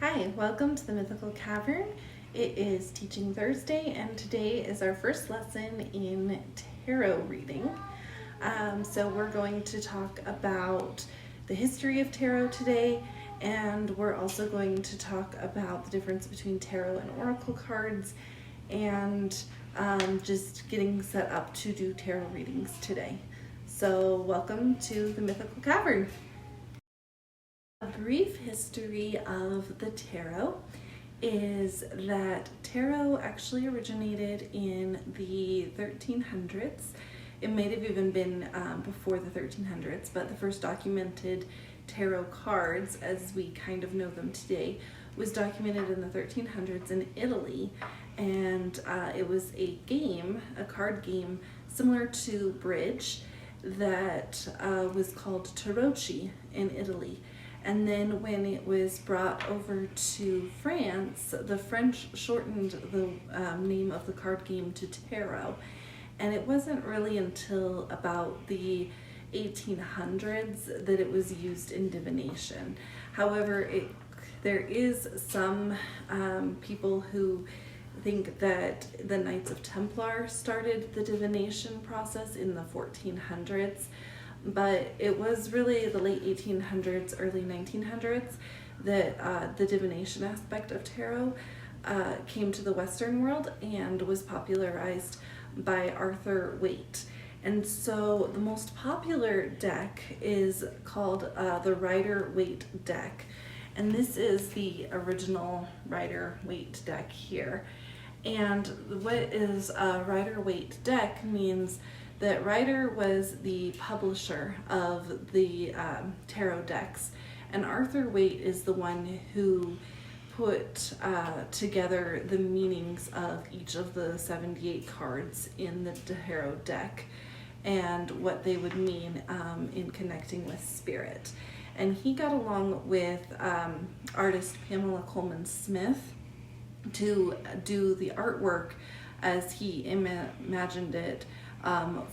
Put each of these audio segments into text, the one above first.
Hi, welcome to the Mythical Cavern. It is Teaching Thursday, and today is our first lesson in tarot reading. So we're going to talk about the history of tarot today, and we're also going to talk about the difference between tarot and oracle cards, and just getting set up to do tarot readings today. So welcome to the Mythical Cavern. A brief history of the tarot is that tarot actually originated in the 1300s. It may have even been before the 1300s, but the first documented tarot cards, as we kind of know them today, was documented in the 1300s in Italy, and it was a game, a card game similar to bridge that was called tarocchi in Italy. And then when it was brought over to France, the French shortened the name of the card game to tarot. And it wasn't really until about the 1800s that it was used in divination. However, there is some people who think that the Knights of Templar started the divination process in the 1400s. But it was really the late 1800s, early 1900s that the divination aspect of tarot came to the Western world and was popularized by Arthur Waite. And so the most popular deck is called the Rider-Waite deck. And this is the original Rider-Waite deck here. And what is a Rider-Waite deck means that Rider was the publisher of the tarot decks, and Arthur Waite is the one who put together the meanings of each of the 78 cards in the tarot deck and what they would mean in connecting with spirit. And he got along with artist Pamela Colman Smith to do the artwork as he imagined it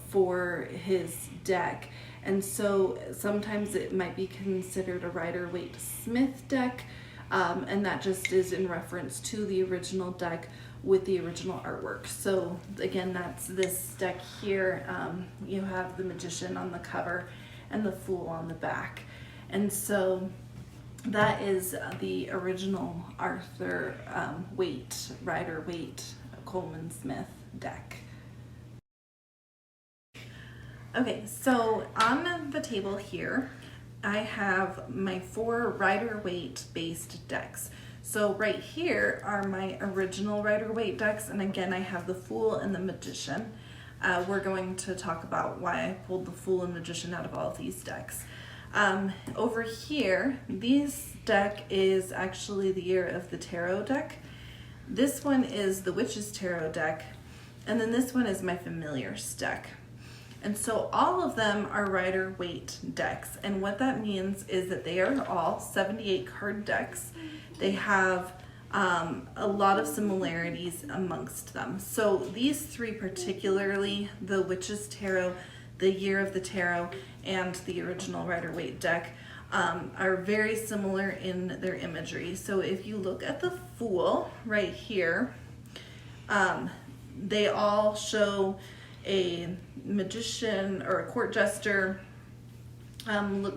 for his deck. And so sometimes it might be considered a Rider-Waite Smith deck, and that just is in reference to the original deck with the original artwork. So again, that's this deck here. You have the Magician on the cover and the Fool on the back. And so that is the original Arthur Waite, Rider-Waite Colman Smith deck. Okay, so on the table here, I have my 4 Rider-Waite based decks. So right here are my original Rider-Waite decks, and again, I have the Fool and the Magician. We're going to talk about why I pulled the Fool and Magician out of all of these decks. Over here, this deck is actually the Year of the Tarot deck. This one is the Witch's Tarot deck, and then this one is my Familiars deck. And so all of them are Rider-Waite decks, and what that means is that they are all 78 card decks. They have a lot of similarities amongst them. So these 3 particularly, the Witch's Tarot, the Year of the Tarot, and the original Rider-Waite deck, are very similar in their imagery. So if you look at the Fool right here, they all show a magician or a court jester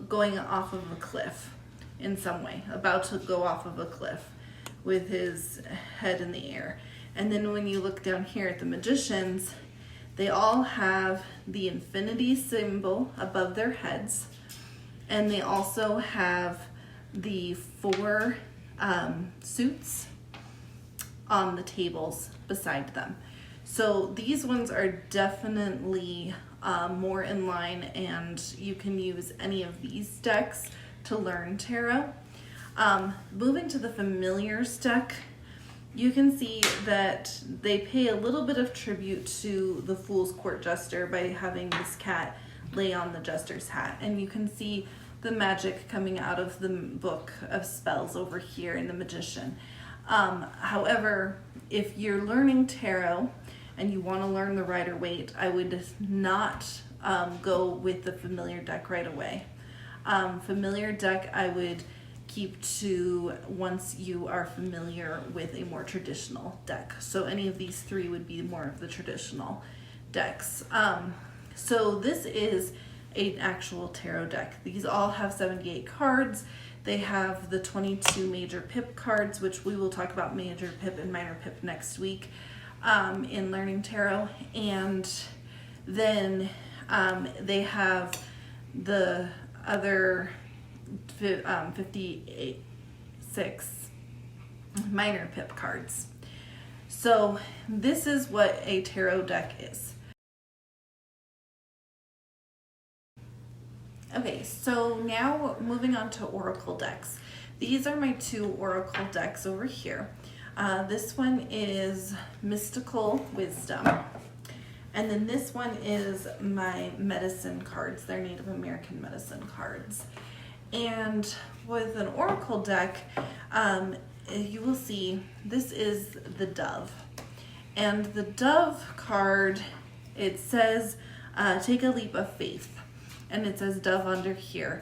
going off of a cliff in some way, about to go off of a cliff with his head in the air. And then when you look down here at the magicians, they all have the infinity symbol above their heads, and they also have the 4 suits on the tables beside them. So these ones are definitely more in line, and you can use any of these decks to learn tarot. Moving to the Familiars deck, you can see that they pay a little bit of tribute to the Fool's court jester by having this cat lay on the jester's hat. And you can see the magic coming out of the book of spells over here in the Magician. However, if you're learning tarot and you want to learn the Rider-Waite, I would not go with the Familiar deck right away. Familiar deck, I would keep to once you are familiar with a more traditional deck. So any of these three would be more of the traditional decks. So this is an actual tarot deck. These all have 78 cards. They have the 22 major pip cards, which we will talk about major pip and minor pip next week in Learning Tarot. And then they have the other 56 minor pip cards. So this is what a tarot deck is. Okay, so now moving on to oracle decks. These are my two oracle decks over here. This one is Mystical Wisdom, and then this one is my medicine cards. They're Native American medicine cards. And with an oracle deck, you will see this is the Dove. And the Dove card, it says, take a leap of faith. And it says Dove under here.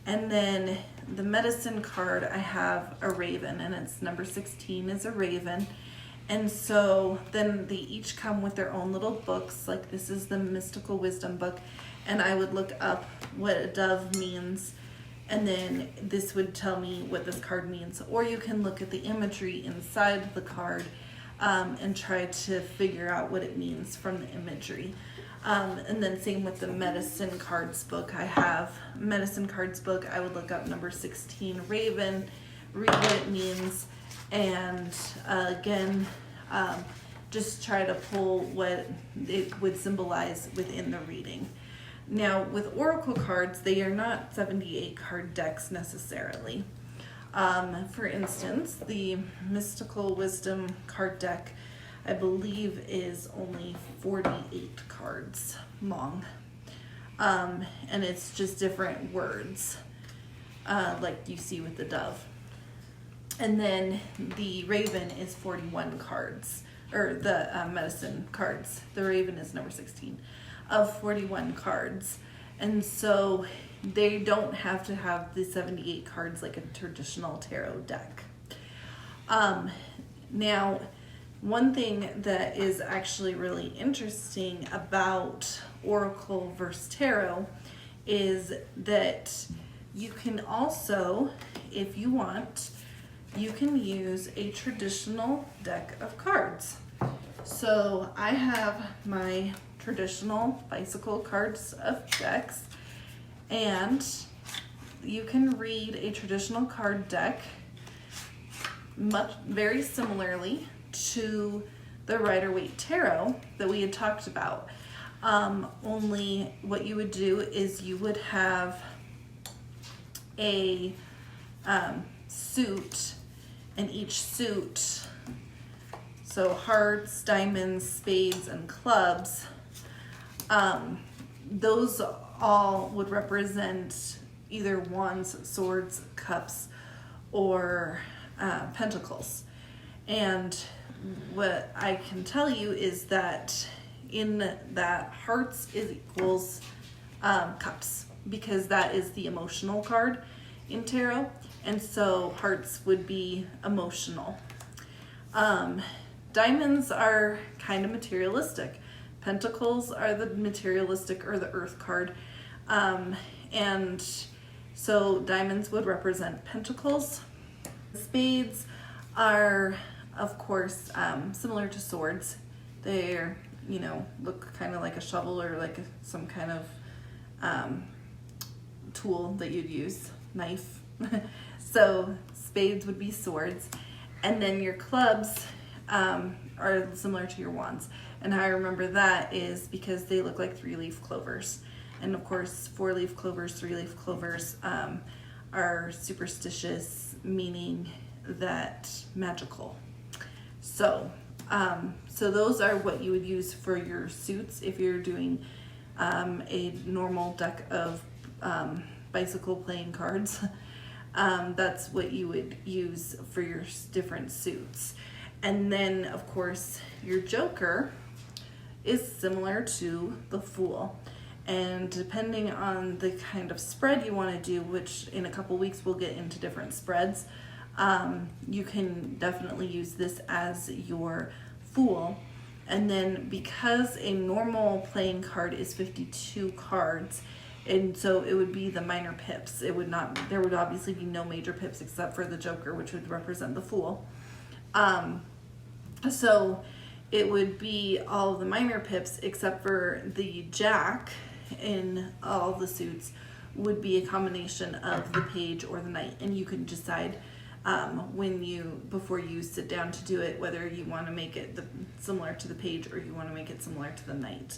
And then the medicine card, I have a raven, and it's number 16 is a raven. And so then they each come with their own little books. Like this is the Mystical Wisdom book. And I would look up what a dove means. And then this would tell me what this card means. Or you can look at the imagery inside the card and try to figure out what it means from the imagery. And then same with the medicine cards book. I have medicine cards book. I would look up number 16 raven, read what it means, and again, just try to pull what it would symbolize within the reading. Now with oracle cards, they are not 78 card decks necessarily. For instance, the Mystical Wisdom card deck, I believe, is only 48 cards long. And it's just different words, like you see with the dove. And then the raven is 41 cards, or the medicine cards. The raven is number 16 of 41 cards. And so they don't have to have the 78 cards like a traditional tarot deck. Now, one thing that is actually really interesting about oracle versus tarot is that you can also, if you want, you can use a traditional deck of cards. So I have my traditional bicycle cards of decks, and you can read a traditional card deck very similarly to the Rider-Waite Tarot that we had talked about. Only what you would do is you would have a suit, and each suit, so hearts, diamonds, spades, and clubs, those all would represent either wands, swords, cups, or pentacles. And what I can tell you is that in that hearts is equals cups, because that is the emotional card in tarot, and so hearts would be emotional. Diamonds are kind of materialistic. Pentacles are the materialistic or the earth card. And so diamonds would represent pentacles. Spades are, of course, similar to swords. They're, look kind of like a shovel or like some kind of tool that you'd use, knife. So spades would be swords. And then your clubs are similar to your wands. And how I remember that is because they look like 3-leaf clovers. And of course, 4-leaf clovers, 3-leaf clovers are superstitious, meaning that magical. So those are what you would use for your suits if you're doing a normal deck of bicycle playing cards. That's what you would use for your different suits. And then, of course, your joker is similar to the Fool. And depending on the kind of spread you want to do, which in a couple weeks we'll get into different spreads, you can definitely use this as your Fool. And then because a normal playing card is 52 cards, and so it would be the minor pips. There would obviously be no major pips except for the Joker, which would represent the Fool. So it would be all of the minor pips except for the Jack in all the suits would be a combination of the Page or the Knight, and you can decide before you sit down to do it whether you want to make it similar to the Page or you want to make it similar to the Knight.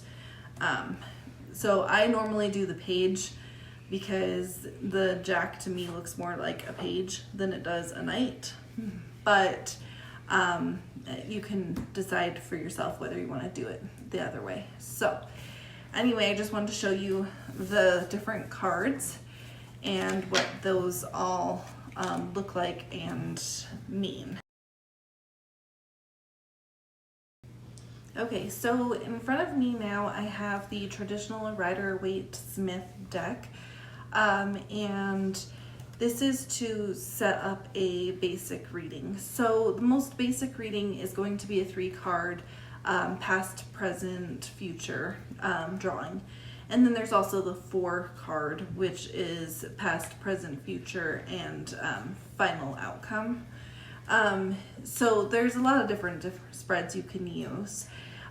So I normally do the Page because the Jack to me looks more like a Page than it does a Knight, but you can decide for yourself whether you want to do it the other way. So anyway, I just wanted to show you the different cards and what those all look like and mean. Okay, so in front of me now I have the traditional Rider-Waite-Smith deck, and this is to set up a basic reading. So the most basic reading is going to be a 3-card past, present, future drawing. And then there's also the 4-card, which is past, present, future, and final outcome. So there's a lot of different spreads you can use.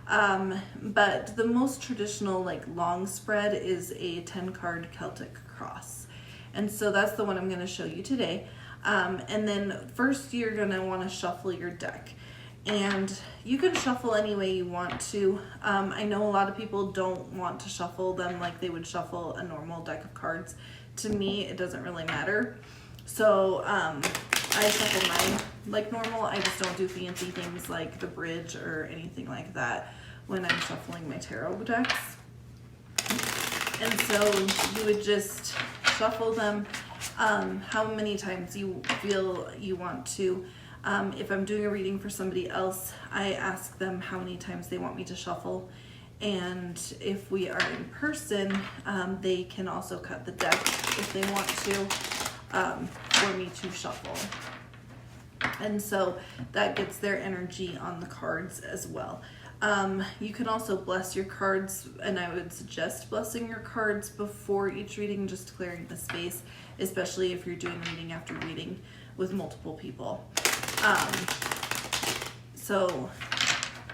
But the most traditional, long spread is a 10-card Celtic cross. And so that's the one I'm going to show you today. And then first you're going to want to shuffle your deck. And you can shuffle any way you want to. I know a lot of people don't want to shuffle them like they would shuffle a normal deck of cards. To me, it doesn't really matter. So I shuffle mine like normal. I just don't do fancy things like the bridge or anything like that when I'm shuffling my tarot decks. And so you would just shuffle them how many times you feel you want to. If I'm doing a reading for somebody else, I ask them how many times they want me to shuffle. And if we are in person, they can also cut the deck if they want to for me to shuffle. And so that gets their energy on the cards as well. You can also bless your cards, and I would suggest blessing your cards before each reading, just clearing the space, especially if you're doing reading after reading with multiple people. So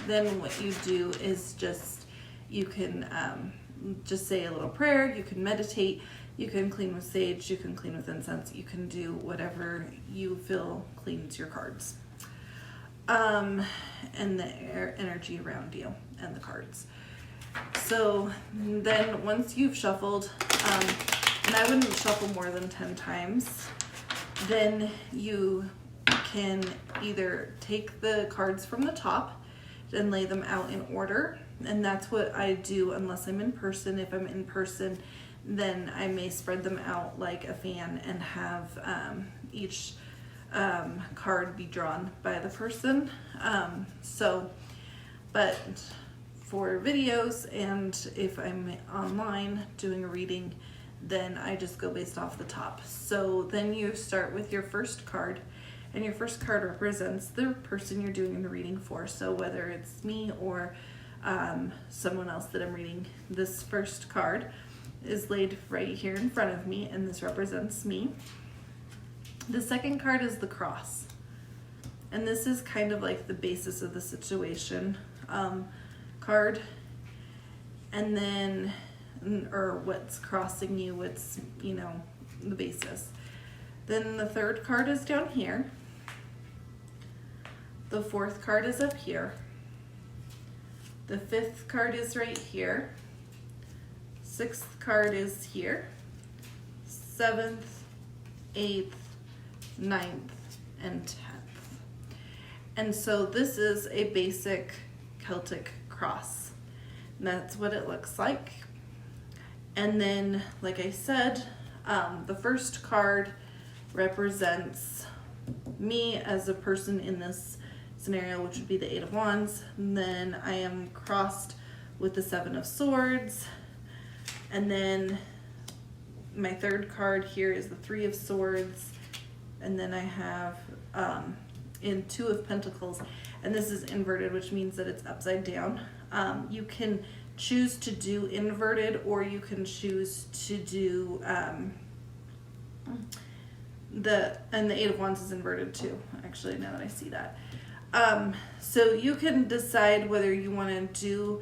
then what you do is you can just say a little prayer, you can meditate, you can clean with sage, you can clean with incense, you can do whatever you feel cleans your cards. And the energy around you and the cards. So then once you've shuffled, and I wouldn't shuffle more than 10 times, then you can either take the cards from the top and lay them out in order, and that's what I do unless I'm in person. If I'm in person, then I may spread them out like a fan and have each card be drawn by the person. But for videos and if I'm online doing a reading, then I just go based off the top. So then you start with your first card, and your first card represents the person you're doing the reading for. So whether it's me or someone else that I'm reading, this first card is laid right here in front of me, and this represents me. The second card is the cross, and this is kind of like the basis of the situation card, and then, or what's crossing you, what's, the basis. Then the third card is down here. The fourth card is up here. The fifth card is right here. Sixth card is here. Seventh, eighth, 9th, and 10th. And so this is a basic Celtic cross. And that's what it looks like. And then, like I said, the first card represents me as a person in this scenario, which would be the 8 of Wands. And then I am crossed with the 7 of Swords, And then my third card here is the Three of Swords, and then I have in Two of Pentacles, and this is inverted, which means that it's upside down. You can choose to do inverted, or you can choose to do the Eight of Wands is inverted too, actually, now that I see that. So you can decide whether you want to do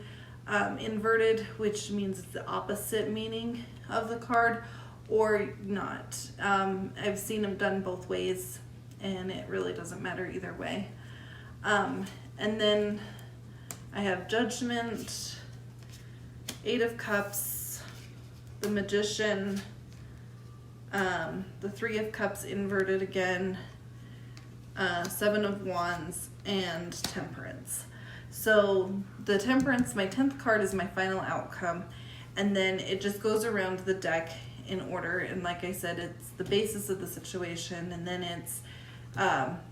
inverted, which means it's the opposite meaning of the card, or not. I've seen them done both ways, and it really doesn't matter either way. And then I have Judgment, Eight of Cups, the Magician, the Three of Cups inverted again, Seven of Wands, and Temperance. So the Temperance, my 10th card, is my final outcome, and then it just goes around the deck in order, and like I said, it's the basis of the situation, and then it's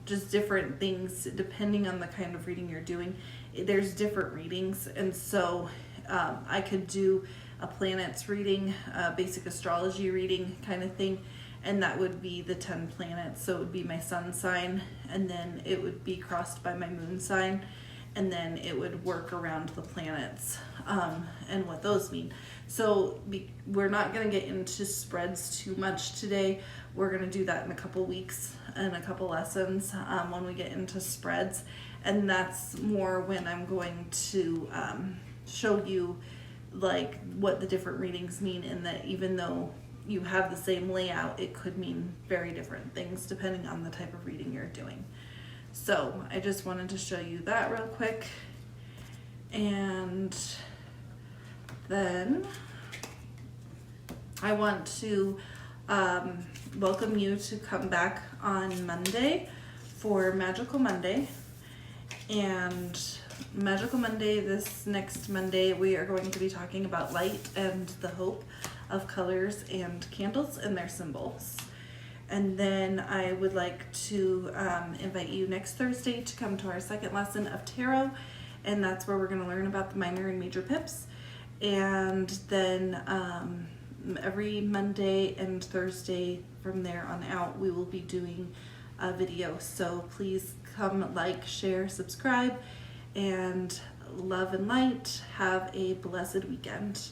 just different things depending on the kind of reading you're doing. There's different readings, and so I could do a planets reading, basic astrology reading kind of thing, and that would be the 10 planets. So it would be my sun sign, and then it would be crossed by my moon sign, and then it would work around the planets and what those mean. So we're not going to get into spreads too much today. We're going to do that in a couple weeks and a couple lessons when we get into spreads, and that's more when I'm going to show you like what the different readings mean, and that even though you have the same layout, it could mean very different things depending on the type of reading you're doing. So I just wanted to show you that real quick. And then I want to welcome you to come back on Monday for Magical Monday. And Magical Monday, this next Monday, we are going to be talking about light and the hope of colors and candles and their symbols. And then I would like to invite you next Thursday to come to our second lesson of tarot, and that's where we're going to learn about the minor and major pips. And then every Monday and Thursday from there on out, we will be doing a video. So please come, like, share, subscribe, and love and light. Have a blessed weekend.